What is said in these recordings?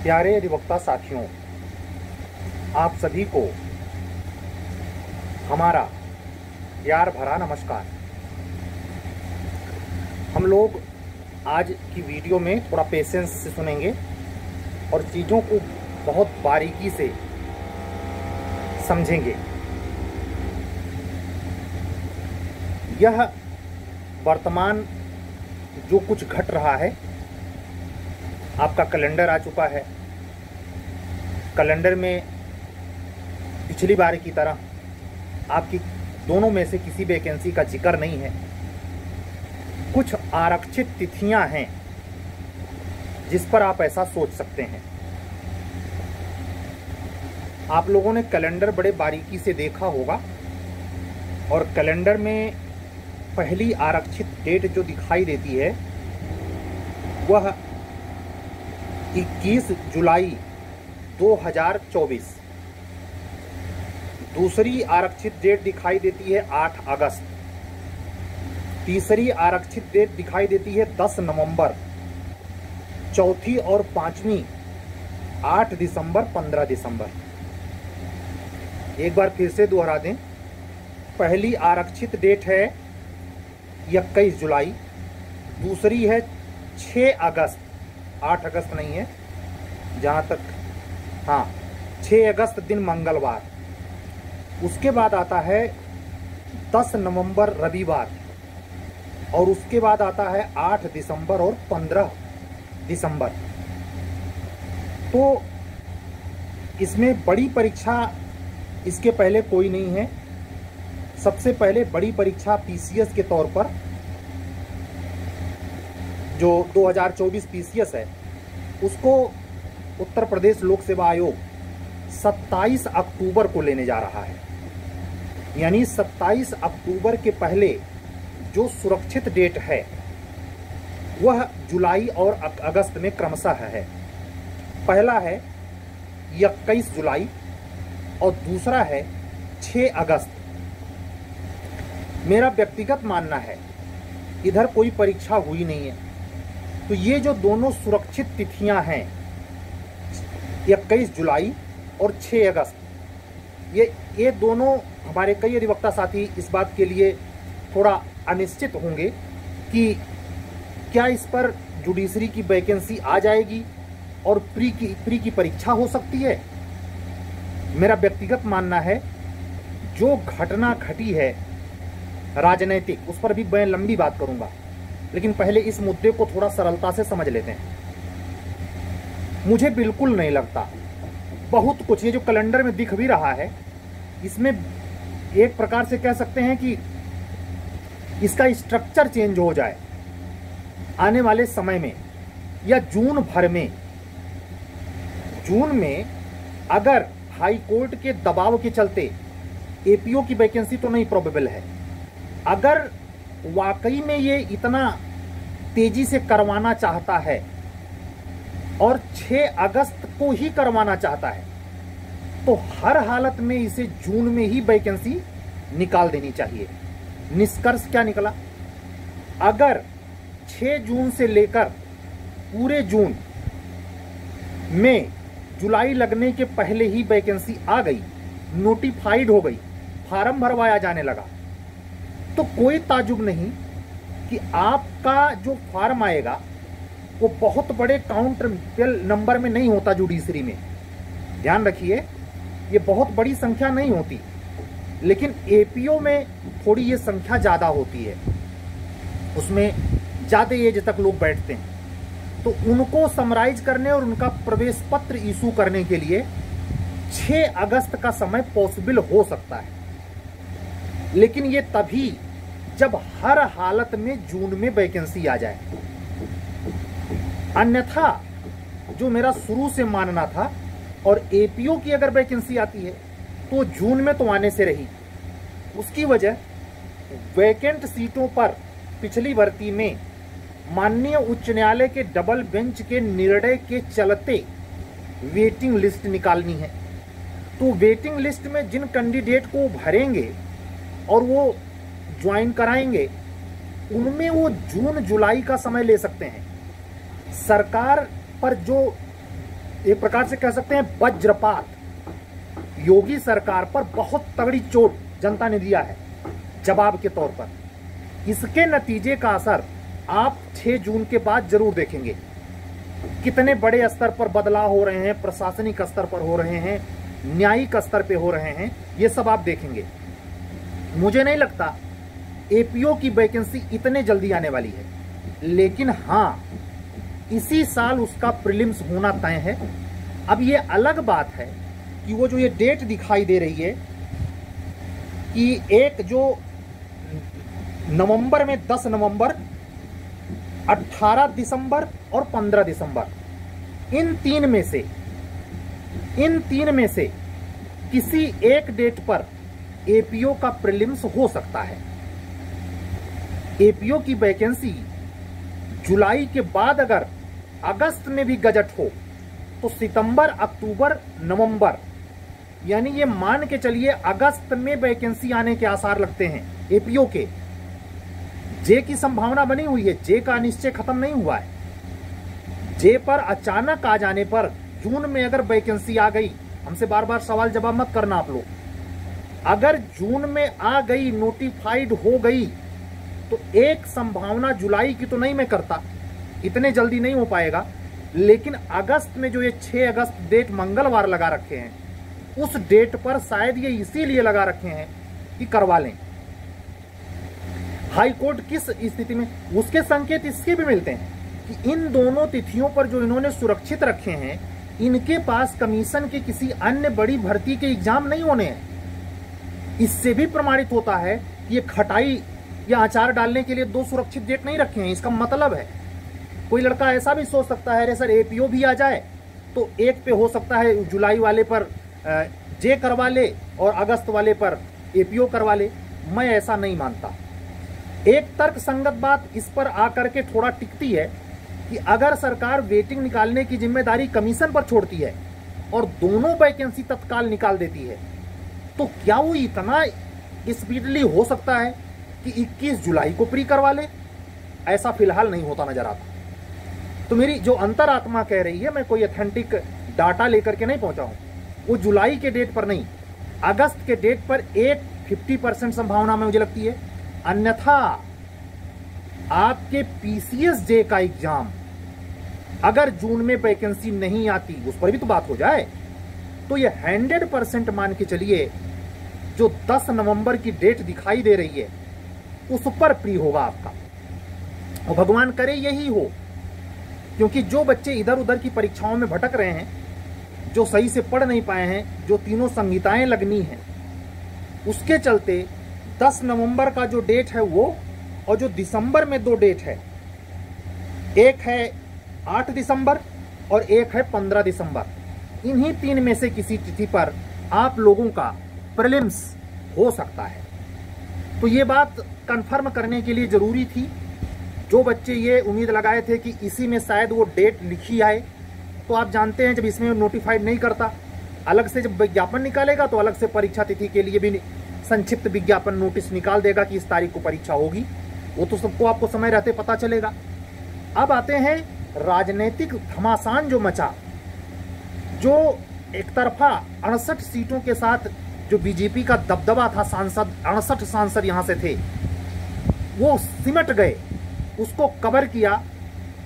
प्यारे अधिवक्ता साथियों, आप सभी को हमारा प्यार भरा नमस्कार। हम लोग आज की वीडियो में थोड़ा पेशेंस से सुनेंगे और चीज़ों को बहुत बारीकी से समझेंगे। यह वर्तमान जो कुछ घट रहा है, आपका कैलेंडर आ चुका है। कैलेंडर में पिछली बार की तरह आपकी दोनों में से किसी वैकेंसी का जिक्र नहीं है। कुछ आरक्षित तिथियां हैं जिस पर आप ऐसा सोच सकते हैं। आप लोगों ने कैलेंडर बड़े बारीकी से देखा होगा और कैलेंडर में पहली आरक्षित डेट जो दिखाई देती है वह 21 जुलाई 2024। दूसरी आरक्षित डेट दिखाई देती है 8 अगस्त। तीसरी आरक्षित डेट दिखाई देती है 10 नवंबर। चौथी और पांचवी 8 दिसंबर, 15 दिसंबर। एक बार फिर से दोहरा दें, पहली आरक्षित डेट है 21 जुलाई, दूसरी है 6 अगस्त, 8 अगस्त नहीं है जहाँ तक, हाँ 6 अगस्त दिन मंगलवार। उसके बाद आता है 10 नवंबर रविवार और उसके बाद आता है 8 दिसंबर और 15 दिसंबर। तो इसमें बड़ी परीक्षा इसके पहले कोई नहीं है। सबसे पहले बड़ी परीक्षा पीसीएस के तौर पर जो 2024 पीसीएस है उसको उत्तर प्रदेश लोक सेवा आयोग 27 अक्टूबर को लेने जा रहा है। यानी 27 अक्टूबर के पहले जो सुरक्षित डेट है वह जुलाई और अगस्त में क्रमशः है। पहला है 21 जुलाई और दूसरा है 6 अगस्त। मेरा व्यक्तिगत मानना है इधर कोई परीक्षा हुई नहीं है, तो ये जो दोनों सुरक्षित तिथियां हैं 21 जुलाई और 6 अगस्त, ये दोनों हमारे कई अधिवक्ता साथी इस बात के लिए थोड़ा अनिश्चित होंगे कि क्या इस पर जुडिशरी की वैकेंसी आ जाएगी और प्री की परीक्षा हो सकती है। मेरा व्यक्तिगत मानना है जो घटना घटी है राजनैतिक, उस पर भी मैं लंबी बात करूंगा, लेकिन पहले इस मुद्दे को थोड़ा सरलता से समझ लेते हैं। मुझे बिल्कुल नहीं लगता, बहुत कुछ ये जो कैलेंडर में दिख भी रहा है इसमें एक प्रकार से कह सकते हैं कि इसका स्ट्रक्चर चेंज हो जाए आने वाले समय में या जून भर में। जून में अगर हाई कोर्ट के दबाव के चलते एपीओ की वैकेंसी तो नहीं प्रोबेबल है, अगर वाकई में ये इतना तेजी से करवाना चाहता है और 6 अगस्त को ही करवाना चाहता है तो हर हालत में इसे जून में ही वैकेंसी निकाल देनी चाहिए। निष्कर्ष क्या निकला? अगर 6 जून से लेकर पूरे जून में जुलाई लगने के पहले ही वैकेंसी आ गई, नोटिफाइड हो गई, फार्म भरवाया जाने लगा, तो कोई ताजुब नहीं कि आपका जो फार्म आएगा वो बहुत बड़े काउंट नंबर में नहीं होता जुडिशरी में। ध्यान रखिए, ये बहुत बड़ी संख्या नहीं होती, लेकिन एपीओ में थोड़ी ये संख्या ज़्यादा होती है। उसमें ज़्यादा एज तक लोग बैठते हैं, तो उनको समराइज करने और उनका प्रवेश पत्र इशू करने के लिए 6 अगस्त का समय पॉसिबल हो सकता है, लेकिन ये तभी जब हर हालत में जून में वैकेंसी आ जाए। अन्यथा जो मेरा शुरू से मानना था, और एपीओ की अगर वैकेंसी आती है तो जून में तो आने से रही। उसकी वजह वैकेंट सीटों पर पिछली भर्ती में माननीय उच्च न्यायालय के डबल बेंच के निर्णय के चलते वेटिंग लिस्ट निकालनी है। तो वेटिंग लिस्ट में जिन कैंडिडेट को भरेंगे और वो ज्वाइन कराएंगे उनमें वो जून जुलाई का समय ले सकते हैं। सरकार पर जो एक प्रकार से कह सकते हैं वज्रपात योगी सरकार पर बहुत तगड़ी चोट जनता ने दिया है जवाब के तौर पर। इसके नतीजे का असर आप 6 जून के बाद जरूर देखेंगे। कितने बड़े स्तर पर बदलाव हो रहे हैं, प्रशासनिक स्तर पर हो रहे हैं, न्यायिक स्तर पे हो रहे हैं, ये सब आप देखेंगे। मुझे नहीं लगता एपीओ की वैकेंसी इतने जल्दी आने वाली है, लेकिन हाँ इसी साल उसका प्रीलिम्स होना तय है। अब ये अलग बात है कि वो जो ये डेट दिखाई दे रही है कि एक जो नवंबर में 10 नवंबर, 18 दिसंबर और 15 दिसंबर, इन तीन में से किसी एक डेट पर एपीओ का प्रीलिम्स हो सकता है। एपीओ की वैकेंसी जुलाई के बाद अगर अगस्त में भी गजट हो तो सितंबर, अक्टूबर, नवंबर, यानी ये मान के चलिए अगस्त में वैकेंसी आने के आसार लगते हैं एपीओ के। जे की संभावना बनी हुई है, जे का निश्चय खत्म नहीं हुआ है। जे पर अचानक आ जाने पर जून में अगर वैकेंसी आ गई, हमसे बार बार सवाल जवाब मत करना आप लोग, अगर जून में आ गई, नोटिफाइड हो गई, तो एक संभावना जुलाई की तो नहीं मैं करता, इतने जल्दी नहीं हो पाएगा, लेकिन अगस्त में जो ये 6 अगस्त डेट मंगलवार लगा रखे हैं, उस डेट पर शायद ये इसीलिए लगा रखे हैं कि करवा लें। हाई कोर्ट किस स्थिति में, उसके संकेत इसके भी मिलते हैं कि इन दोनों तिथियों पर जो इन्होंने सुरक्षित रखे हैं, इनके पास कमीशन के किसी अन्य बड़ी भर्ती के एग्जाम नहीं होने हैं। इससे भी प्रमाणित होता है कि ये खटाई या अचार डालने के लिए 2 सुरक्षित डेट नहीं रखे हैं। इसका मतलब है कोई लड़का ऐसा भी सोच सकता है, अरे सर एपीओ भी आ जाए तो एक पे हो सकता है जुलाई वाले पर जे करवा ले और अगस्त वाले पर एपीओ करवा ले। मैं ऐसा नहीं मानता। एक तर्क संगत बात इस पर आकर के थोड़ा टिकती है कि अगर सरकार वेटिंग निकालने की जिम्मेदारी कमीशन पर छोड़ती है और दोनों वैकेंसी तत्काल निकाल देती है, तो क्या वो इतना स्पीडली हो सकता है कि 21 जुलाई को प्री करवा ले? ऐसा फिलहाल नहीं होता नजर आता। तो मेरी जो अंतरात्मा कह रही है, मैं कोई ऑथेंटिक डाटा लेकर के नहीं पहुंचा हूं, वो जुलाई के डेट पर नहीं, अगस्त के डेट पर एक 50% संभावना में मुझे लगती है। अन्यथा आपके पीसीएस जे का एग्जाम अगर जून में वैकेंसी नहीं आती, उस पर भी तो बात हो जाए, तो ये 100% मान के चलिए जो 10 नवंबर की डेट दिखाई दे रही है उस पर प्री होगा आपका। और भगवान करे यही हो, क्योंकि जो बच्चे इधर उधर की परीक्षाओं में भटक रहे हैं, जो सही से पढ़ नहीं पाए हैं, जो तीनों संहिताएं लगनी हैं, उसके चलते 10 नवंबर का जो डेट है वो, और जो दिसंबर में 2 डेट है, एक है 8 दिसंबर और एक है 15 दिसंबर, इन्हीं 3 में से किसी तिथि पर आप लोगों का प्रीलिम्स हो सकता है। तो ये बात कंफर्म करने के लिए जरूरी थी। जो बच्चे ये उम्मीद लगाए थे कि इसी में शायद वो डेट लिखी आए, तो आप जानते हैं जब इसमें नोटिफाइड नहीं करता, अलग से जब विज्ञापन निकालेगा तो अलग से परीक्षा तिथि के लिए भी संक्षिप्त विज्ञापन नोटिस निकाल देगा कि इस तारीख को परीक्षा होगी। वो तो सबको आपको समय रहते पता चलेगा। अब आते हैं राजनीतिक घमासान जो मचा, जो एक तरफा 68 सीटों के साथ जो बीजेपी का दबदबा था, सांसद 68 सांसद यहां से थे, वो सिमट गए, उसको कवर किया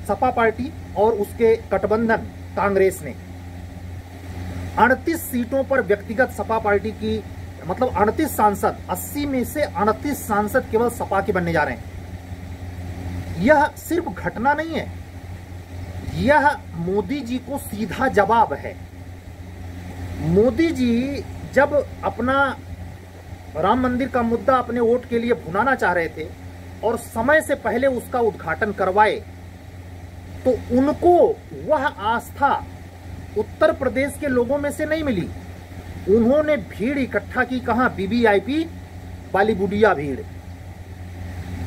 सपा पार्टी और उसके गठबंधन कांग्रेस ने। 38 सीटों पर व्यक्तिगत सपा पार्टी की, मतलब 38 सांसद, 80 में से 38 सांसद केवल सपा के बनने जा रहे हैं। यह सिर्फ घटना नहीं है, यह मोदी जी को सीधा जवाब है। मोदी जी जब अपना राम मंदिर का मुद्दा अपने वोट के लिए भुनाना चाह रहे थे और समय से पहले उसका उद्घाटन करवाए, तो उनको वह आस्था उत्तर प्रदेश के लोगों में से नहीं मिली। उन्होंने भीड़ इकट्ठा की, कहां? वीवीआईपी बॉलीवुडिया भीड़।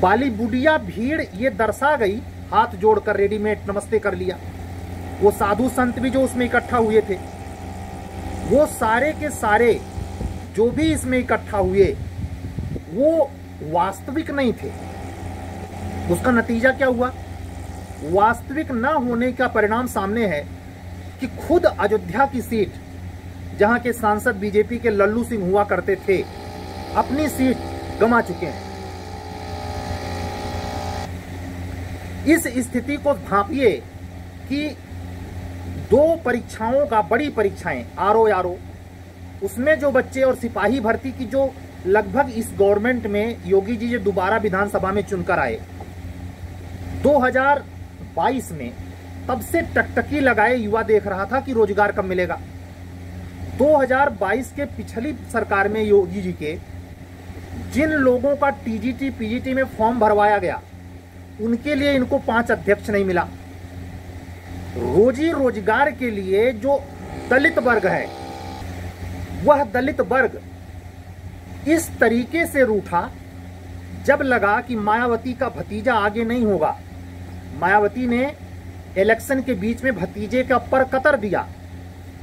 बॉलीवुडिया भीड़ ये दर्शा गई, हाथ जोड़कर रेडीमेड नमस्ते कर लिया। वो साधु संत भी जो उसमें इकट्ठा हुए थे, वो सारे के सारे जो भी इसमें इकट्ठा हुए वो वास्तविक नहीं थे। उसका नतीजा क्या हुआ? वास्तविक ना होने का परिणाम सामने है कि खुद अयोध्या की सीट, जहां के सांसद बीजेपी के लल्लू सिंह हुआ करते थे, अपनी सीट गंवा चुके हैं। इस स्थिति को भांपिए कि 2 परीक्षाओं का, बड़ी परीक्षाएं आरओ, उसमें जो बच्चे और सिपाही भर्ती की जो लगभग इस गवर्नमेंट में योगी जी जो दोबारा विधानसभा में चुनकर आए 2022 में, तब से टकटकी लगाए युवा देख रहा था कि रोजगार कब मिलेगा। 2022 के पिछली सरकार में योगी जी के जिन लोगों का टीजीटी पीजीटी में फॉर्म भरवाया गया, उनके लिए इनको 5 अध्यक्ष नहीं मिला। रोजी रोजगार के लिए जो दलित वर्ग है, वह दलित वर्ग इस तरीके से रूठा, जब लगा कि मायावती का भतीजा आगे नहीं होगा। मायावती ने इलेक्शन के बीच में भतीजे का पर कतर दिया,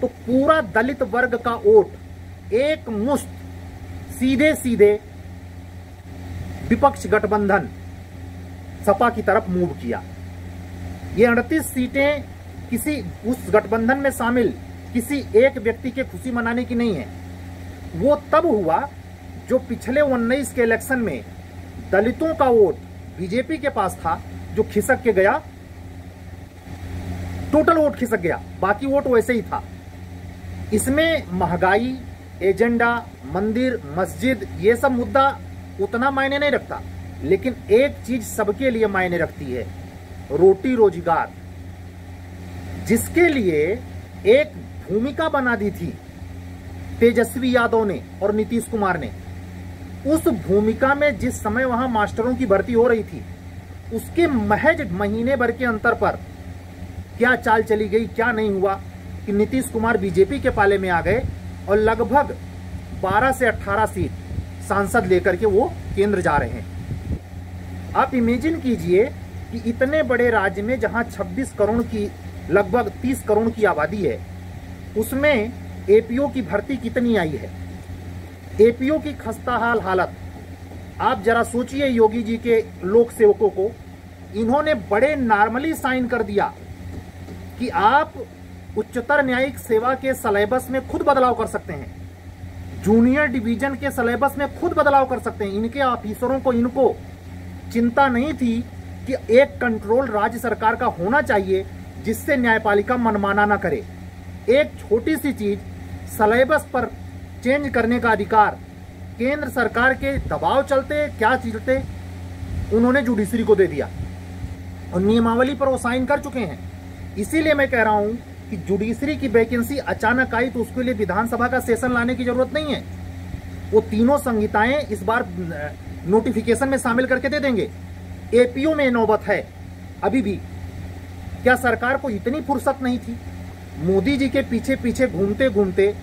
तो पूरा दलित वर्ग का वोट एक मुश्त सीधे सीधे विपक्ष गठबंधन सपा की तरफ मूव किया। ये 38 सीटें किसी उस गठबंधन में शामिल किसी एक व्यक्ति के खुशी मनाने की नहीं है। वो तब हुआ जो पिछले 19 के इलेक्शन में दलितों का वोट बीजेपी के पास था, जो खिसक के गया, टोटल वोट खिसक गया, बाकी वोट वैसे ही था। इसमें महंगाई, एजेंडा, मंदिर, मस्जिद, ये सब मुद्दा उतना मायने नहीं रखता, लेकिन एक चीज सबके लिए मायने रखती है, रोटी रोजगार, जिसके लिए एक भूमिका बना दी थी तेजस्वी यादव ने और नीतीश कुमार ने। उस भूमिका में जिस समय वहां मास्टरों की भर्ती हो रही थी, उसके महज महीने भर के अंतर पर क्या चाल चली गई, क्या नहीं हुआ कि नीतीश कुमार बीजेपी के पाले में आ गए और लगभग 12 से 18 सीट सांसद लेकर के वो केंद्र जा रहे हैं। आप इमेजिन कीजिए कि इतने बड़े राज्य में जहां 26 करोड़ की, लगभग 30 करोड़ की आबादी है, उसमें एपीओ की भर्ती कितनी आई है। एपीओ की खस्ताहाल हालत आप जरा सोचिए। योगी जी के लोक सेवकों को इन्होंने बड़े नॉर्मली साइन कर दिया कि आप उच्चतर न्यायिक सेवा के सिलेबस में खुद बदलाव कर सकते हैं, जूनियर डिवीजन के सिलेबस में खुद बदलाव कर सकते हैं। इनके ऑफिसरों को, इनको चिंता नहीं थी कि एक कंट्रोल राज्य सरकार का होना चाहिए जिससे न्यायपालिका मनमाना ना करे। एक छोटी सी चीज सिलेबस पर चेंज करने का अधिकार केंद्र सरकार के दबाव चलते क्या चलते उन्होंने जुडिशरी को दे दिया और नियमावली पर वो साइन कर चुके हैं। इसीलिए मैं कह रहा हूं कि जुडिशरी की वैकेंसी अचानक आई तो उसके लिए विधानसभा का सेशन लाने की जरूरत नहीं है। वो तीनों संहिताएं इस बार नोटिफिकेशन में शामिल करके दे देंगे। एपीओ में नौबत है अभी भी। क्या सरकार को इतनी फुर्सत नहीं थी? मोदी जी के पीछे पीछे घूमते घूमते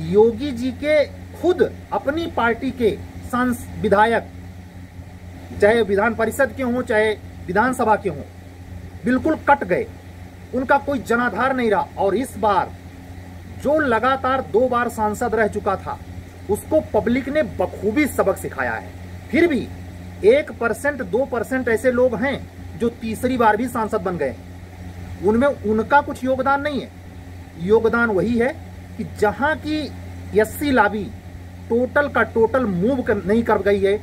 योगी जी के खुद अपनी पार्टी के विधायक, चाहे विधान परिषद के हों चाहे विधानसभा के हों, बिल्कुल कट गए। उनका कोई जनाधार नहीं रहा। और इस बार जो लगातार 2 बार सांसद रह चुका था, उसको पब्लिक ने बखूबी सबक सिखाया है। फिर भी 1% 2% ऐसे लोग हैं जो तीसरी बार भी सांसद बन गए। उनमें उनका कुछ योगदान नहीं है। योगदान वही है कि जहां की एससी लॉबी टोटल का टोटल मूव नहीं कर गई है,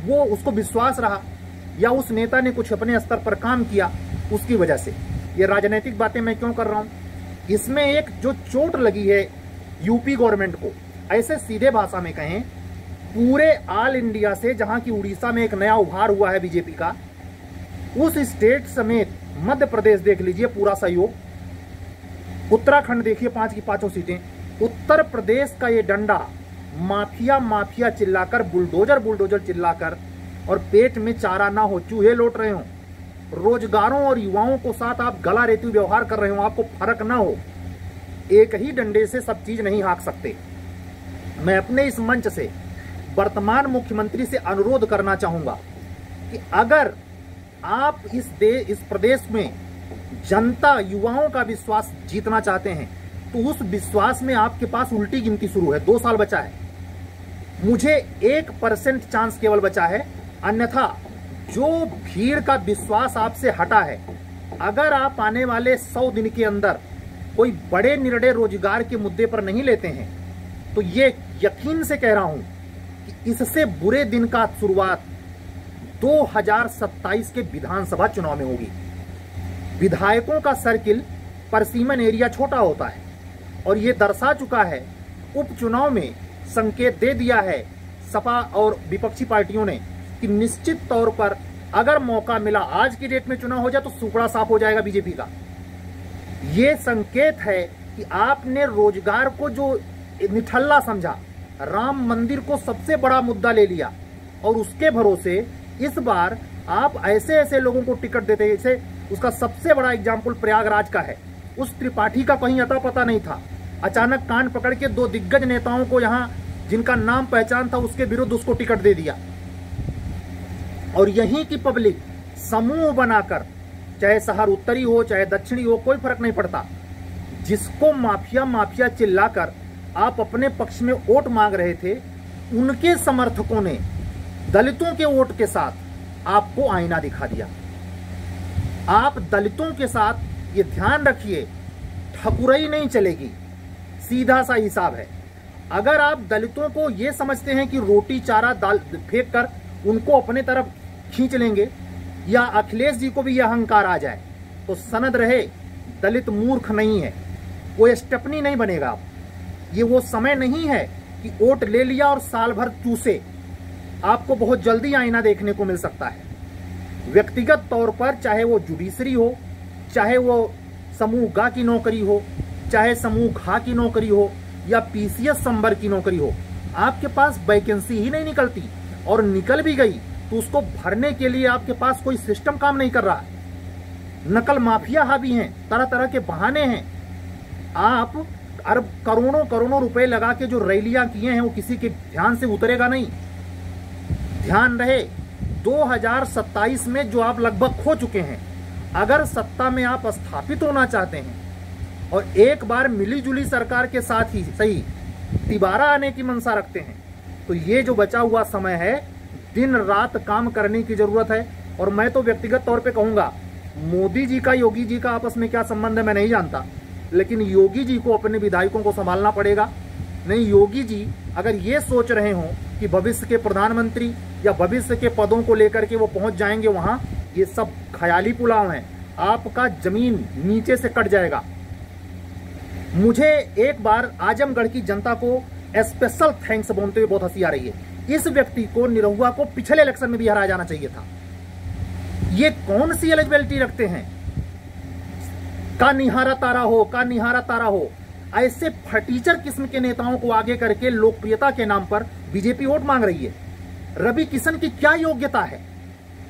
वो उसको विश्वास रहा या उस नेता ने कुछ अपने स्तर पर काम किया, उसकी वजह से। ये राजनीतिक बातें मैं क्यों कर रहा हूं? इसमें एक जो चोट लगी है यूपी गवर्नमेंट को, ऐसे सीधे भाषा में कहें, पूरे ऑल इंडिया से, जहां की उड़ीसा में एक नया उभार हुआ है बीजेपी का, उस स्टेट समेत मध्य प्रदेश देख लीजिए पूरा सहयोग, उत्तराखंड देखिए 5 की 5 सीटें, उत्तर प्रदेश का ये डंडा माफिया माफिया चिल्लाकर, बुलडोजर बुलडोजर चिल्लाकर, और पेट में चारा ना हो, चूहे लौट रहे हो, रोजगारों और युवाओं को साथ आप गला रेती व्यवहार कर रहे हो, आपको फर्क ना हो, एक ही डंडे से सब चीज नहीं हाँक सकते। मैं अपने इस मंच से वर्तमान मुख्यमंत्री से अनुरोध करना चाहूंगा कि अगर आप इस प्रदेश में जनता, युवाओं का विश्वास जीतना चाहते हैं, तो उस विश्वास में आपके पास उल्टी गिनती शुरू है। 2 साल बचा है, मुझे 1% चांस केवल बचा है। अन्यथा जो भीड़ का विश्वास आपसे हटा है, अगर आप आने वाले 100 दिन के अंदर कोई बड़े निर्णय रोजगार के मुद्दे पर नहीं लेते हैं, तो ये यकीन से कह रहा हूं कि इससे बुरे दिन का शुरुआत 2027 के विधानसभा चुनाव में होगी। विधायकों का सर्किल परसीमन एरिया छोटा होता है और ये दर्शा चुका है, उपचुनाव में संकेत दे दिया है सपा और विपक्षी पार्टियों ने कि निश्चित तौर पर अगर मौका मिला, आज की डेट में चुनाव हो जाए तो सुपड़ा साफ हो जाएगा बीजेपी का। ये संकेत है कि आपने रोजगार को जो निठल्ला समझा, राम मंदिर को सबसे बड़ा मुद्दा ले लिया और उसके भरोसे इस बार आप ऐसे ऐसे लोगों को टिकट देते हैं। जैसे उसका सबसे बड़ा एग्जाम्पल प्रयागराज का है। उस त्रिपाठी का कहीं अता पता नहीं था, अचानक कान पकड़ के 2 दिग्गज नेताओं को यहां जिनका नाम पहचान था उसके विरुद्ध उसको टिकट दे दिया। और यहीं की पब्लिक समूह बनाकर, चाहे शहर उत्तरी हो चाहे दक्षिणी हो, कोई फर्क नहीं पड़ता, जिसको माफिया माफिया चिल्लाकर आप अपने पक्ष में वोट मांग रहे थे, उनके समर्थकों ने दलितों के वोट के साथ आपको आईना दिखा दिया। आप दलितों के साथ ये ध्यान रखिए, ठकुराई नहीं चलेगी, सीधा सा हिसाब है। अगर आप दलितों को ये समझते हैं कि रोटी चारा दाल फेंक कर उनको अपने तरफ खींच लेंगे या अखिलेश जी को भी यह अहंकार आ जाए, तो सनद रहे दलित मूर्ख नहीं है, वो स्टेपनी नहीं बनेगा। आप ये वो समय नहीं है कि वोट ले लिया और साल भर चूसे। आपको बहुत जल्दी आईना देखने को मिल सकता है। व्यक्तिगत तौर पर, चाहे वो जुडिशरी हो, चाहे वो समूह ग की नौकरी हो, चाहे समूह घ की नौकरी हो या पीसीएस संबर की नौकरी हो, आपके पास वैकेंसी ही नहीं निकलती, और निकल भी गई तो उसको भरने के लिए आपके पास कोई सिस्टम काम नहीं कर रहा है। नकल माफिया हावी हैं, तरह तरह के बहाने हैं। आप अरब करोड़ों करोड़ों रुपए लगा के जो रैलियां किए हैं वो किसी के ध्यान से उतरेगा नहीं। ध्यान रहे 2027 में जो आप लगभग खो चुके हैं, अगर सत्ता में आप स्थापित होना चाहते हैं और एक बार मिली जुली सरकार के साथ ही सही तिबारा आने की मंशा रखते हैं, तो ये जो बचा हुआ समय है, दिन रात काम करने की जरूरत है। और मैं तो व्यक्तिगत तौर पे कहूंगा, मोदी जी का योगी जी का आपस में क्या संबंध है मैं नहीं जानता, लेकिन योगी जी को अपने विधायकों को संभालना पड़ेगा। नहीं, योगी जी अगर ये सोच रहे हो कि भविष्य के प्रधानमंत्री या भविष्य के पदों को लेकर के वो पहुंच जाएंगे वहां, ये सब ख्याली पुलाव हैं। आपका जमीन नीचे से कट जाएगा। मुझे एक बार आजमगढ़ की जनता को स्पेशल थैंक्स बोलते हुए बहुत हंसी आ रही है। इस व्यक्ति को, निरहुआ को, पिछले इलेक्शन में भी हराया जाना चाहिए था। ये कौन सी एलिजिबिलिटी रखते हैं? का निहारा तारा हो, ऐसे फटीचर किस्म के नेताओं को आगे करके लोकप्रियता के नाम पर बीजेपी वोट मांग रही है। रवि किशन की क्या योग्यता है?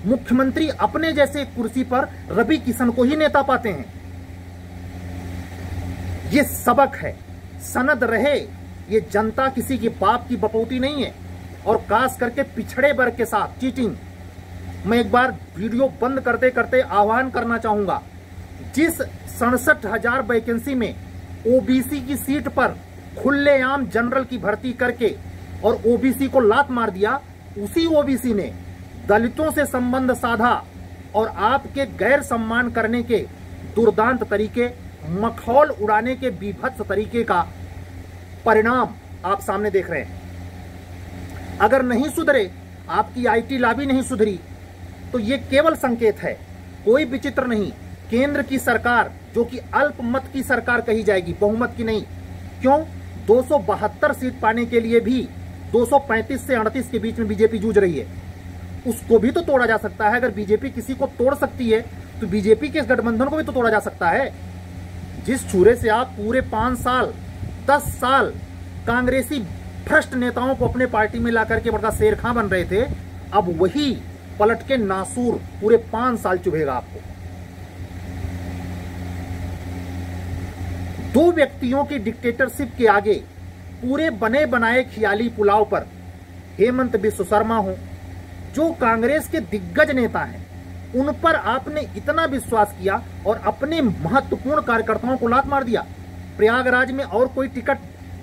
मुख्यमंत्री अपने जैसे कुर्सी पर रवि किशन को ही नेता पाते हैं। ये सबक है, सनद रहे। ये जनता किसी की बाप की बपौती नहीं है, और खास करके पिछड़े वर्ग के साथ चीटिंग। मैं एक बार वीडियो बंद करते करते आह्वान करना चाहूंगा, जिस 67,000 वैकेंसी में ओबीसी की सीट पर खुलेआम जनरल की भर्ती करके और ओबीसी को लात मार दिया, उसी ओबीसी ने दलितों से संबंध साधा और आपके गैर सम्मान करने के दुर्दांत तरीके, मखौल उड़ाने के बीभत्स तरीके का परिणाम आप सामने देख रहे हैं। अगर नहीं सुधरे, आपकी आईटी लॉबी नहीं सुधरी, तो ये केवल संकेत है, कोई विचित्र नहीं। केंद्र की सरकार, जो कि अल्पमत की सरकार कही जाएगी, बहुमत की नहीं। क्यों? 272 सीट पाने के लिए भी 235 से 38 के बीच में बीजेपी जूझ रही है। उसको भी तो तोड़ा जा सकता है। अगर बीजेपी किसी को तोड़ सकती है तो बीजेपी के इस गठबंधन को भी तो तोड़ा जा सकता है। जिस छुरे से आप पूरे 5 साल 10 साल कांग्रेसी भ्रष्ट नेताओं को अपने पार्टी में लाकर के बड़ा शेर खां बन रहे थे, अब वही पलट के नासूर पूरे 5 साल चुभेगा आपको। 2 व्यक्तियों की डिक्टेटरशिप के आगे पूरे बने बनाए ख्याली पुलाव पर हेमंत बिस्व शर्मा हो, जो कांग्रेस के दिग्गज नेता हैं, उन पर आपने इतना विश्वास किया और अपने महत्वपूर्ण कार्यकर्ताओं को लात मार दिया। प्रयागराज में और कोई टिकट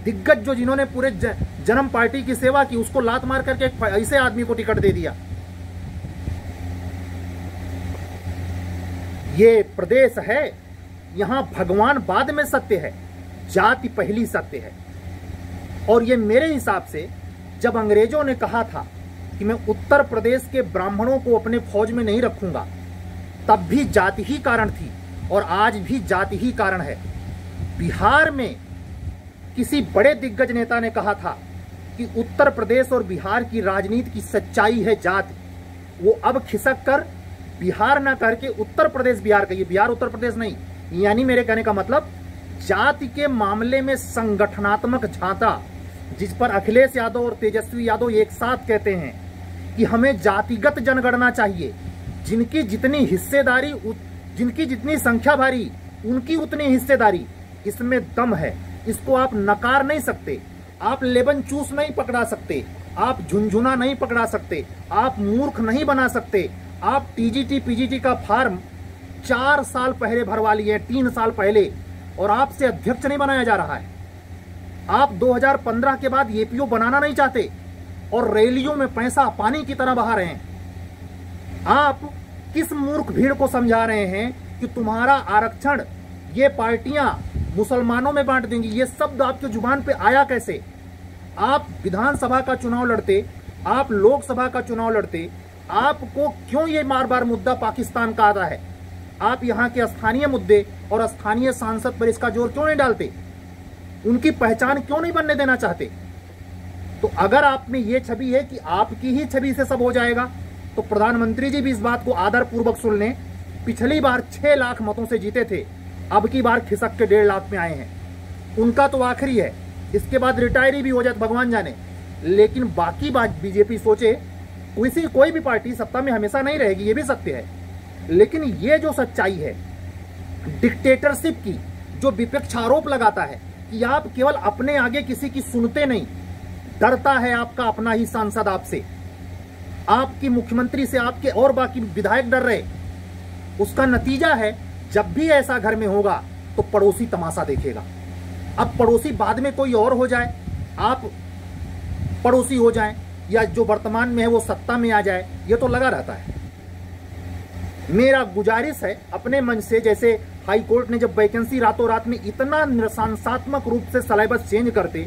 दिग्गज जो जिन्होंने पूरे जन्म पार्टी की सेवा की, उसको लात मार करके एक ऐसे आदमी को टिकट दे दिया। ये प्रदेश है यहां भगवान बाद में सत्य है, जाति पहली सत्य है। और ये मेरे हिसाब से जब अंग्रेजों ने कहा था कि मैं उत्तर प्रदेश के ब्राह्मणों को अपने फौज में नहीं रखूंगा, तब भी जाति ही कारण थी और आज भी जाति ही कारण है। बिहार में किसी बड़े दिग्गज नेता ने कहा था कि उत्तर प्रदेश और बिहार की राजनीति की सच्चाई है जाति। वो अब खिसक कर बिहार ना करके उत्तर प्रदेश बिहार कहिए, बिहार उत्तर प्रदेश नहीं। यानी मेरे कहने का मतलब जाति के मामले में संगठनात्मक झांसा, जिस पर अखिलेश यादव और तेजस्वी यादव एक साथ कहते हैं कि हमें जातिगत जनगणना चाहिए, जिनकी जितनी हिस्सेदारी, जिनकी जितनी संख्या भारी उनकी उतनी हिस्सेदारी, इसमें दम है। इसको आप नकार नहीं सकते, आप लेबन चूस नहीं पकड़ा सकते, आप झुंझुना नहीं पकड़ा सकते, आप मूर्ख नहीं बना सकते। आप टीजीटी पीजीटी का फॉर्म 4 साल पहले भरवा लिए, 3 साल पहले, और आपसे अध्यक्ष नहीं बनाया जा रहा है। आप 2015 के बाद एपीओ बनाना नहीं चाहते और रैलियों में पैसा पानी की तरह बहा रहे हैं। आप किस मूर्ख भीड़ को समझा रहे हैं कि तुम्हारा आरक्षण ये पार्टियां मुसलमानों में बांट देंगी? ये शब्द आपके जुबान पे आया कैसे? आप विधानसभा का चुनाव लड़ते, आप लोकसभा का चुनाव लड़ते, आपको क्यों ये बार बार मुद्दा पाकिस्तान का आता है? आप यहाँ के स्थानीय मुद्दे और स्थानीय सांसद पर इसका जोर क्यों नहीं डालते? उनकी पहचान क्यों नहीं बनने देना चाहते? तो अगर आप में ये छवि है कि आपकी ही छवि से सब हो जाएगा, तो प्रधानमंत्री जी भी इस बात को आदर पूर्वक सुन लें। पिछली बार 6 लाख मतों से जीते थे, अब की बार खिसक के 1.5 लाख में आए हैं। उनका तो आखिरी है, इसके बाद रिटायरी भी हो जाए भगवान जाने। लेकिन बाकी बात बीजेपी सोचे, कोई भी पार्टी सत्ता में हमेशा नहीं रहेगी, ये भी सत्य है। लेकिन ये जो सच्चाई है डिक्टेटरशिप की, जो विपक्ष आरोप लगाता है कि आप केवल अपने आगे किसी की सुनते नहीं, डरता है आपका अपना ही सांसद आपसे, आपकी मुख्यमंत्री से, आपके और बाकी विधायक डर रहे, उसका नतीजा है जब भी ऐसा घर में होगा तो पड़ोसी तमाशा देखेगा। अब पड़ोसी बाद में कोई और हो जाए, आप पड़ोसी हो जाएं, या जो वर्तमान में है वो सत्ता में आ जाए, ये तो लगा रहता है। मेरा गुजारिश है अपने मन से, जैसे हाई कोर्ट ने जब वैकेंसी रातों रात में इतना निरसंसात्मक रूप से सिलेबस चेंज करते,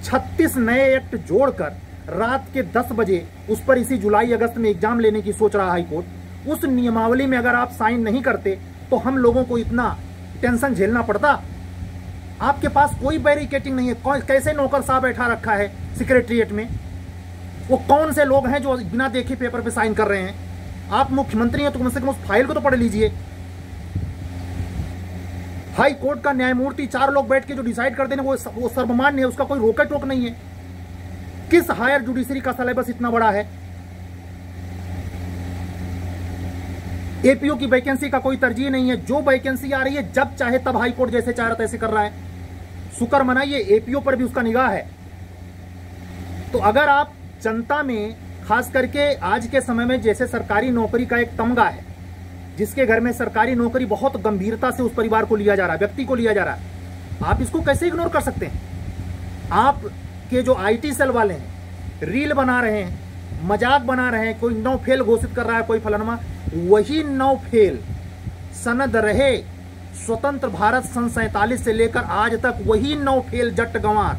36 नए एक्ट जोड़कर रात के 10 बजे उस पर इसी जुलाई अगस्त में एग्जाम लेने की सोच रहा हाई कोर्ट, उस नियमावली में अगर आप साइन नहीं करते तो हम लोगों को इतना टेंशन झेलना पड़ता? आपके पास कोई बैरिकेटिंग नहीं है। कैसे नौकर साहब बैठा रखा है सेक्रेटरिएट में? वो कौन से लोग हैं जो बिना देखे पेपर पे साइन कर रहे हैं? आप मुख्यमंत्री हैं तो कम से कम उस फाइल को तो पढ़ लीजिए। हाई कोर्ट का न्यायमूर्ति 4 लोग बैठ के जो डिसाइड कर देने वो सर्वमान्य है, उसका कोई रोका टोक नहीं है। किस हायर जुडिशरी का सिलेबस इतना बड़ा है? एपीओ की वैकेंसी का कोई तरजीह नहीं है, जो वैकेंसी आ रही है जब चाहे तब हाई कोर्ट जैसे चाह रहा तैसे कर रहा है। शुक्र मनाइए एपीओ पर भी उसका निगाह है। तो अगर आप जनता में, खास करके आज के समय में, जैसे सरकारी नौकरी का एक तमगा है, जिसके घर में सरकारी नौकरी बहुत गंभीरता से उस परिवार को लिया जा रहा है, व्यक्ति को लिया जा रहा है, आप इसको कैसे इग्नोर कर सकते हैं? आप के जो आईटी सेल वाले हैं रील बना रहे हैं, मजाक बना रहे हैं, कोई 9 फेल घोषित कर रहा है, कोई फलाना, वही 9 फेल सनद रहे स्वतंत्र भारत सन 47 से लेकर आज तक, वही 9 फेल जट गंवार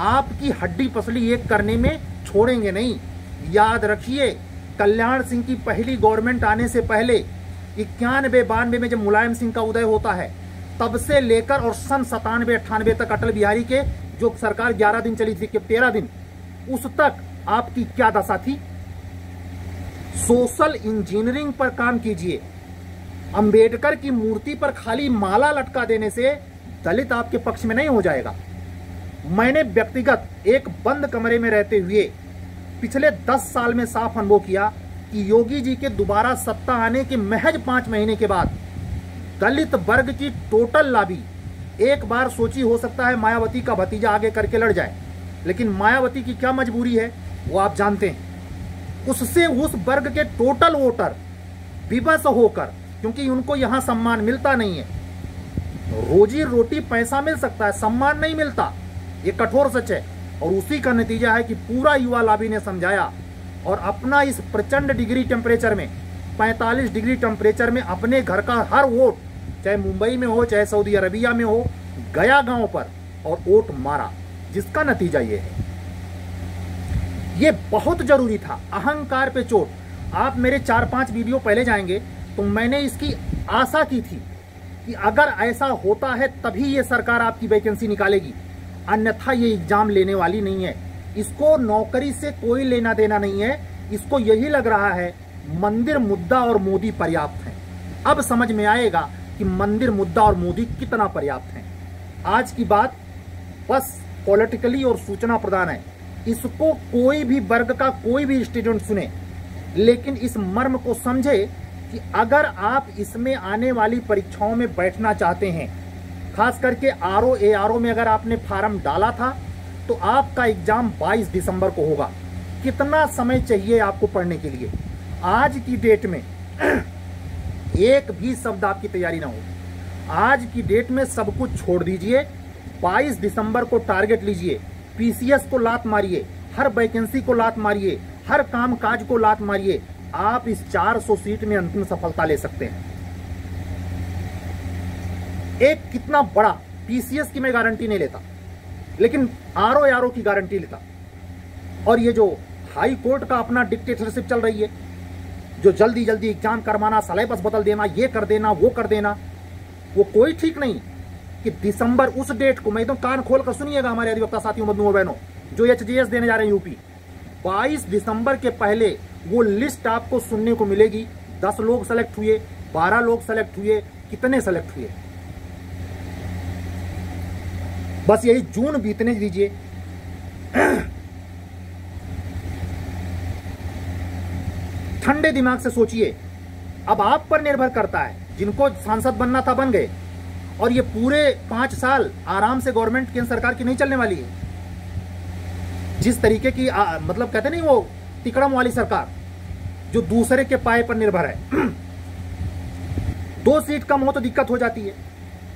आपकी हड्डी पसली एक करने में छोड़ेंगे नहीं। याद रखिए, कल्याण सिंह की पहली गवर्नमेंट आने से पहले 91-92 में जब मुलायम सिंह का उदय होता है, तब से लेकर और सन 97-98 तक अटल बिहारी के जो सरकार 11 दिन चली थी, 13 दिन, उस तक आपकी क्या दशा थी? सोशल इंजीनियरिंग पर काम कीजिए। अंबेडकर की मूर्ति पर खाली माला लटका देने से दलित आपके पक्ष में नहीं हो जाएगा। मैंने व्यक्तिगत एक बंद कमरे में रहते हुए पिछले 10 साल में साफ अनुभव किया कि योगी जी के दोबारा सत्ता आने के महज 5 महीने के बाद दलित वर्ग की टोटल लॉबी, एक बार सोची हो सकता है मायावती का भतीजा आगे करके लड़ जाए, लेकिन मायावती की क्या मजबूरी है वो आप जानते हैं। उससे उस वर्ग के टोटल वोटर विवश होकर, क्योंकि उनको यहां सम्मान मिलता नहीं है, रोजी रोटी पैसा मिल सकता है, सम्मान नहीं मिलता, ये कठोर सच है। और उसी का नतीजा है कि पूरा युवा लॉबी ने समझाया और अपना इस प्रचंड डिग्री टेम्परेचर में, 45 डिग्री टेम्परेचर में, अपने घर का हर वोट, चाहे मुंबई में हो, चाहे सऊदी अरबिया में हो, गया गांव पर और वोट मारा, जिसका नतीजा ये है। ये बहुत जरूरी था। अहंकार पे चोट। आप मेरे 4-5 वीडियो पहले जाएंगे तो मैंने इसकी आशा की थी कि अगर ऐसा होता है तभी ये सरकार आपकी वैकेंसी निकालेगी, अन्यथा ये एग्जाम लेने वाली नहीं है। इसको नौकरी से कोई लेना देना नहीं है। इसको यही लग रहा है मंदिर मुद्दा और मोदी पर्याप्त हैं। अब समझ में आएगा कि मंदिर मुद्दा और मोदी कितना पर्याप्त हैं। आज की बात बस पॉलिटिकली और सूचना प्रदान है। इसको कोई भी वर्ग का कोई भी स्टूडेंट सुने, लेकिन इस मर्म को समझे कि अगर आप इसमें आने वाली परीक्षाओं में बैठना चाहते हैं, खास करके आरओ एआरओ में अगर आपने फार्म डाला था तो आपका एग्जाम 22 दिसंबर को होगा। कितना समय चाहिए आपको पढ़ने के लिए? आज की डेट में एक भी शब्द आपकी तैयारी ना हो। आज की डेट में सब कुछ छोड़ दीजिए, 22 दिसंबर को टारगेट लीजिए। पीसीएस को लात मारिए, हर वैकेंसी को लात मारिए, हर काम काज को लात मारिए। आप इस 400 सीट में अंतिम सफलता ले सकते हैं। एक कितना बड़ा, पीसीएस की मैं गारंटी नहीं लेता, लेकिन आरओ आरओ की गारंटी लेता। और ये जो हाई कोर्ट का अपना डिक्टेटरशिप चल रही है, जो जल्दी जल्दी एग्जाम करवाना, सिलेबस बदल देना, ये कर देना, वो कर देना, वो कोई ठीक नहीं। कि दिसंबर उस डेट को, मैं एकदम कान खोल कर सुनिएगा हमारे अधिवक्ता साथियों, बंधुओं बहनों, जो एचजीएस देने जा रहे हैं यूपी, 22 दिसंबर के पहले वो लिस्ट आपको सुनने को मिलेगी। 10 लोग सेलेक्ट हुए, 12 लोग सेलेक्ट हुए, कितने सेलेक्ट हुए, बस यही जून बीतने दीजिए। ठंडे दिमाग से सोचिए। अब आप पर निर्भर करता है। जिनको सांसद बनना था बन गए, और ये पूरे 5 साल आराम से गवर्नमेंट केंद्र सरकार की नहीं चलने वाली है। जिस तरीके की मतलब कहते नहीं वो तिकड़म वाली सरकार, जो दूसरे के पाए पर निर्भर है। 2 सीट कम हो तो दिक्कत हो जाती है।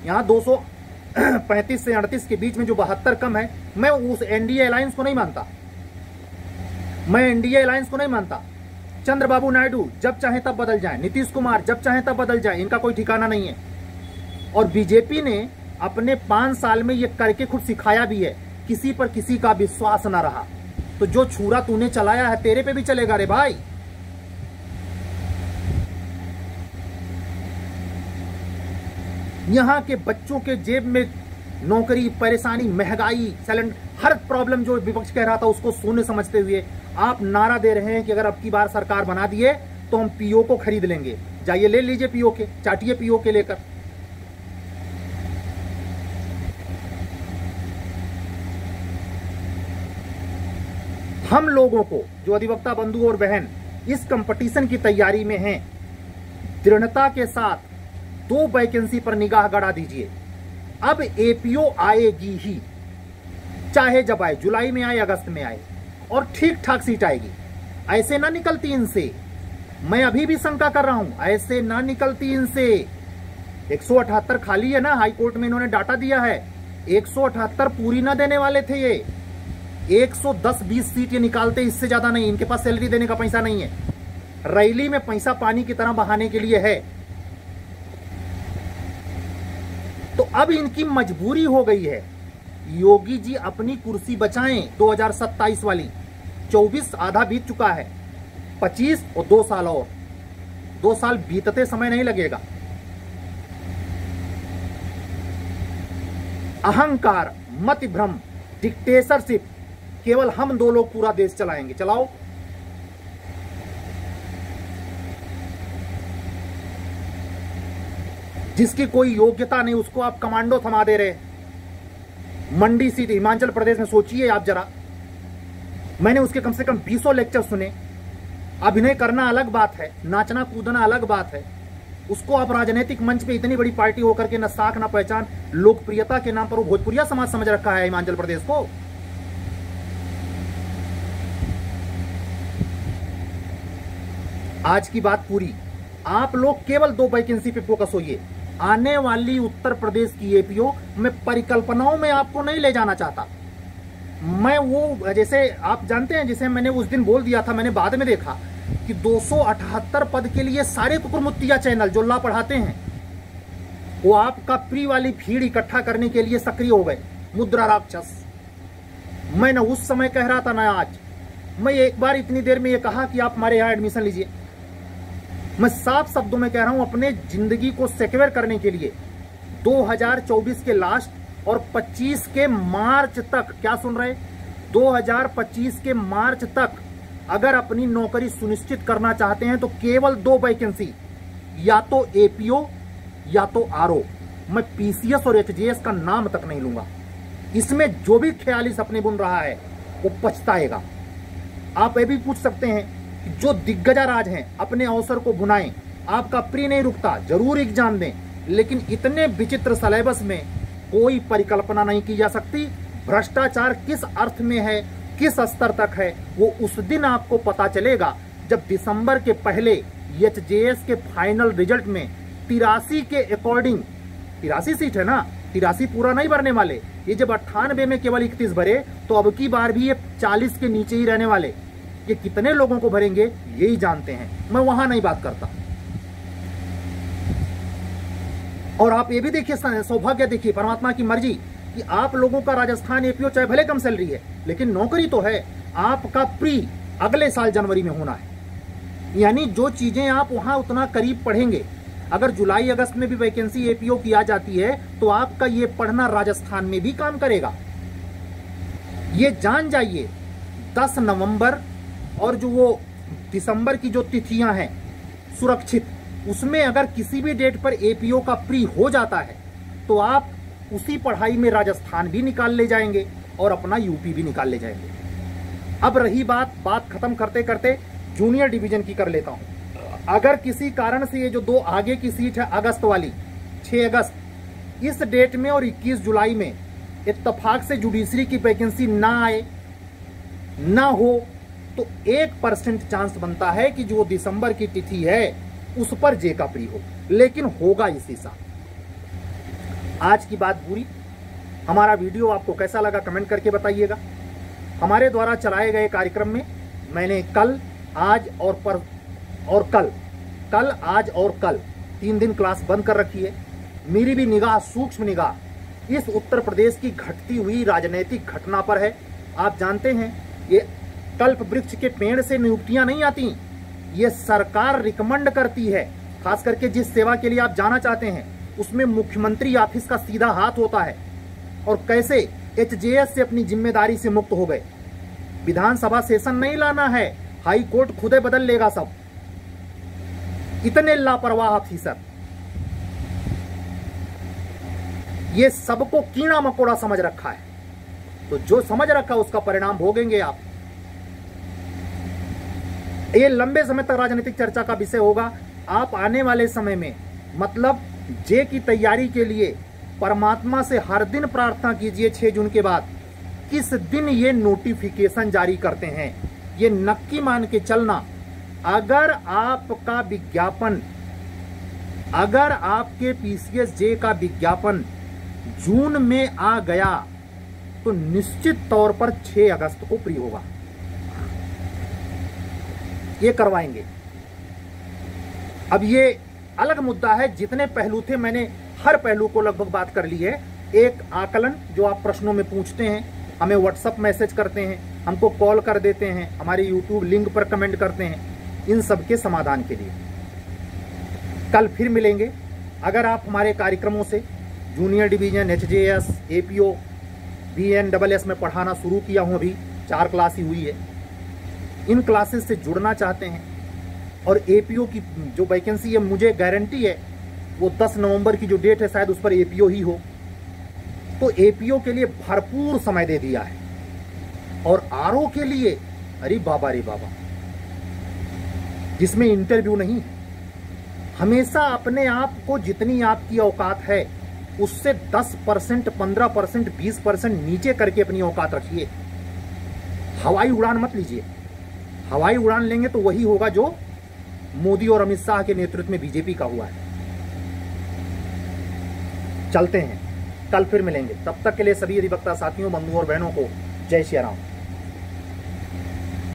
यहां 235 से 38 के बीच में जो 72 कम है, मैं उस एनडीए अलायंस को नहीं मानता। मैं एनडीए अलायंस को नहीं मानता। चंद्रबाबू नायडू जब चाहे तब बदल जाए, नीतीश कुमार जब चाहे तब बदल जाए, इनका कोई ठिकाना नहीं है। और बीजेपी ने अपने 5 साल में ये करके खुद सिखाया भी है, किसी पर किसी का विश्वास ना रहा। तो जो छुरा तूने चलाया है तेरे पे भी चलेगा रे भाई। यहां के बच्चों के जेब में नौकरी, परेशानी, महंगाई, सिलेंडर, हर प्रॉब्लम जो विपक्ष कह रहा था उसको शून्य समझते हुए आप नारा दे रहे हैं कि अगर अब की बार सरकार बना दिए तो हम पीओ को खरीद लेंगे। जाइए ले लीजिए पीओ के, चाटिए पीओ के लेकर। हम लोगों को, जो अधिवक्ता बंधु और बहन इस कंपटीशन की तैयारी में हैं, दृढ़ता के साथ 2 वैकेंसी पर निगाह गड़ा दीजिए। अब एपीओ आएगी ही, चाहे जब आए, जुलाई में आए, अगस्त में आए, और ठीक ठाक सीट आएगी। ऐसे ना निकलती इनसे। मैं अभी भी शंका कर रहा हूं, ऐसे ना निकलती इनसे। 178 खाली है ना, हाई कोर्ट में इन्होंने डाटा दिया है। 178 पूरी ना देने वाले थे ये। 110-20 सीट ये निकालते, इससे ज्यादा नहीं। इनके पास सैलरी देने का पैसा नहीं है। रैली में पैसा पानी की तरह बहाने के लिए है। तो अब इनकी मजबूरी हो गई है। योगी जी अपनी कुर्सी बचाएं 2027 वाली। 24 आधा बीत चुका है, 25 और 2 साल और। 2 साल बीतते समय नहीं लगेगा। अहंकार, मत भ्रम, डिक्टेटरशिप, केवल हम 2 लोग पूरा देश चलाएंगे। चलाओ। जिसकी कोई योग्यता नहीं उसको आप कमांडो थमा दे रहे। मंडी सीट हिमाचल प्रदेश में, सोचिए आप जरा। मैंने उसके कम से कम 20 लेक्चर सुने। अभिनय करना अलग बात है, नाचना कूदना अलग बात है। उसको आप राजनीतिक मंच पे इतनी बड़ी पार्टी होकर के न साख न पहचान, लोकप्रियता के नाम पर वो भोजपुरिया समाज समझ रखा है हिमाचल प्रदेश को। आज की बात पूरी। आप लोग केवल 2 वैकेंसी पे फोकस होइए। आने वाली उत्तर प्रदेश की एपीओ में परिकल्पनाओं में आपको नहीं ले जाना चाहता मैं। वो जैसे आप जानते हैं, जैसे मैंने उस दिन बोल दिया था, मैंने बाद में देखा कि 278 पद के लिए सारे कुकुरमुत्तिया चैनल जो ला पढ़ाते हैं, वो आपका प्री वाली भीड़ इकट्ठा करने के लिए सक्रिय हो गए, मुद्रा राक्षस। मैं ना उस समय कह रहा था ना आज, मैं एक बार इतनी देर में ये कहा कि आप हमारे यहाँ एडमिशन लीजिए। मैं साफ शब्दों में कह रहा हूं, अपने जिंदगी को सिक्योर करने के लिए 2024 के लास्ट और 25 के मार्च तक, क्या सुन रहे, 2025 के मार्च तक अगर अपनी नौकरी सुनिश्चित करना चाहते हैं तो केवल 2 वैकेंसी, या तो एपीओ या तो आरओ। मैं पीसीएस और एचजेएस का नाम तक नहीं लूंगा। इसमें जो भी ख्याली सपने बुन रहा है वो पछताएगा। आप ये भी पूछ सकते हैं कि जो दिग्गजराज हैं अपने अवसर को भुनाएं, आपका प्री नहीं रुकता, जरूर एग्जाम दें, लेकिन इतने विचित्र सिलेबस में कोई परिकल्पना नहीं की जा सकती। भ्रष्टाचार किस अर्थ में है, किस स्तर तक है, वो उस दिन आपको पता चलेगा जब दिसंबर के पहले एचजेएस के फाइनल रिजल्ट में 83 के अकॉर्डिंग, 83 सीट है ना, 83 पूरा नहीं भरने वाले। ये जब 98 में केवल 31 भरे तो अब की बार भी ये 40 के नीचे ही रहने वाले। ये कितने लोगों को भरेंगे यही जानते हैं, मैं वहां नहीं बात करता। और आप ये भी देखिए, सौभाग्य देखिए, परमात्मा की मर्जी कि आप लोगों का राजस्थान एपीओ चाहे भले कम सैलरी है लेकिन नौकरी तो है। आपका प्री अगले साल जनवरी में होना है, यानी जो चीजें आप वहां उतना करीब पढ़ेंगे, अगर जुलाई अगस्त में भी वैकेंसी एपीओ की आ जाती है तो आपका ये पढ़ना राजस्थान में भी काम करेगा। ये जान जाइए 10 नवंबर और जो वो दिसंबर की जो तिथियां हैं सुरक्षित, उसमें अगर किसी भी डेट पर एपीओ का प्री हो जाता है तो आप उसी पढ़ाई में राजस्थान भी निकाल ले जाएंगे और अपना यूपी भी निकाल ले जाएंगे। अब रही बात खत्म करते करते जूनियर डिवीजन की कर लेता हूं। अगर किसी कारण से ये जो 2 आगे की सीट है अगस्त वाली, 6 अगस्त, इस डेट में और 21 जुलाई में इत्तेफाक से जुडिशरी की वैकेंसी ना आए, ना हो, तो 1% चांस बनता है कि जो दिसंबर की तिथि है उस पर जे का प्री हो, लेकिन होगा इसी साल। आज की बात पूरी। हमारा वीडियो आपको कैसा लगा कमेंट करके बताइएगा। हमारे द्वारा चलाए गए कार्यक्रम में मैंने कल, आज और कल, आज और कल 3 दिन क्लास बंद कर रखी है। मेरी भी निगाह, सूक्ष्म निगाह इस उत्तर प्रदेश की घटती हुई राजनीतिक घटना पर है। आप जानते हैं ये कल्प वृक्ष के पेड़ से नियुक्तियां नहीं आती, ये सरकार रिकमेंड करती है। खास करके जिस सेवा के लिए आप जाना चाहते हैं उसमें मुख्यमंत्री ऑफिस का सीधा हाथ होता है। और कैसे एचजेएस से अपनी जिम्मेदारी से मुक्त हो गए। विधानसभा सेशन नहीं लाना है, हाई कोर्ट खुद बदल लेगा सब। इतने लापरवाह ऑफिसर, ये सबको कीड़ा मकोड़ा समझ रखा है, तो जो समझ रखा उसका परिणाम भोगेंगे आप। ये लंबे समय तक राजनीतिक चर्चा का विषय होगा। आप आने वाले समय में, मतलब जे की तैयारी के लिए परमात्मा से हर दिन प्रार्थना कीजिए 6 जून के बाद, किस दिन ये नोटिफिकेशन जारी करते हैं। ये नक्की मान के चलना, अगर आपका विज्ञापन, अगर आपके पीसीएस जे का विज्ञापन जून में आ गया तो निश्चित तौर पर 6 अगस्त को प्री होगा। ये करवाएंगे। अब ये अलग मुद्दा है, जितने पहलू थे मैंने हर पहलू को लगभग बात कर ली है। एक आकलन जो आप प्रश्नों में पूछते हैं, हमें व्हाट्सएप मैसेज करते हैं, हमको कॉल कर देते हैं, हमारे यूट्यूब लिंक पर कमेंट करते हैं, इन सब के समाधान के लिए कल फिर मिलेंगे। अगर आप हमारे कार्यक्रमों से जूनियर डिवीजन, एचजेएस, एपीओ, बीएनडब्ल्यूएस में पढ़ाना शुरू किया हूं, अभी 4 क्लास ही हुई है, इन क्लासेस से जुड़ना चाहते हैं और एपीओ की जो वैकेंसी है, मुझे गारंटी है वो 10 नवंबर की जो डेट है शायद उस पर एपीओ ही हो, तो एपीओ के लिए भरपूर समय दे दिया है। और आरओ के लिए अरे बाबा रे बाबा, जिसमें इंटरव्यू नहीं, हमेशा अपने आप को जितनी आपकी औकात है उससे 10%, 15%, 20% नीचे करके अपनी औकात रखिए। हवाई उड़ान मत लीजिए। हवाई उड़ान लेंगे तो वही होगा जो मोदी और अमित शाह के नेतृत्व में बीजेपी का हुआ है। चलते हैं, कल फिर मिलेंगे। तब तक के लिए सभी अधिवक्ता साथियों, बंधुओं और बहनों को जय श्री राम।